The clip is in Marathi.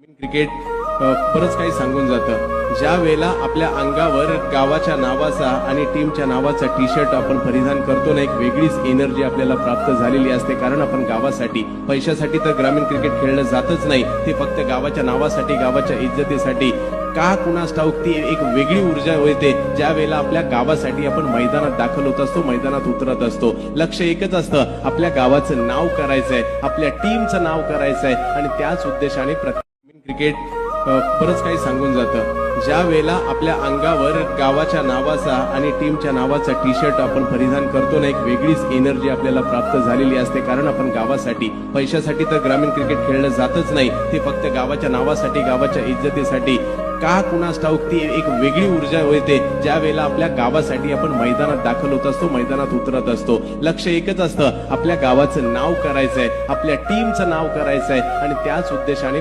क्रिकेट बरंच काही सांगून जातं. ज्या वेळेला आपल्या अंगावर गावाच्या नावाचा आणि टीमच्या नावाचा टी शर्ट आपण परिधान करतो ना, एक वेगळीच एनर्जी आपल्याला प्राप्त झालेली असते. कारण आपण गावासाठी, पैशासाठी तर ग्रामीण क्रिकेट खेळलं जातच नाही, ते फक्त गावाच्या नावासाठी, गावाच्या इज्जतीसाठी. का कुणास ठाऊक ती एक वेगळी ऊर्जा येते ज्या वेळेला आपल्या गावासाठी आपण मैदानात दाखल होत असतो, मैदानात उतरत असतो. लक्ष एकच असतं, आपल्या गावाचं नाव करायचंय, आपल्या टीमचं नाव करायचंय आणि त्याच उद्देशाने क्रिकेट बरंच काही सांगून जातं. ज्या वेळेला आपल्या अंगावर गावाच्या नावाचा आणि टीमच्या नावाचा टी शर्ट आपण परिधान करतो ना, एक वेगळीच एनर्जी आपल्याला प्राप्त झालेली असते. कारण आपण गावासाठी, पैशासाठी तर ग्रामीण क्रिकेट खेळलं जातच नाही, ते फक्त गावाच्या नावासाठी, गावाच्या इज्जतीसाठी. का कुणास ठाऊक ती एक वेगळी ऊर्जा येते ज्या वेळेला आपल्या गावासाठी आपण मैदानात दाखल होत असतो, मैदानात उतरत असतो. लक्ष एकच असतं, आपल्या गावाचं नाव करायचंय, आपल्या टीमचं नाव करायचंय आणि त्याच उद्देशाने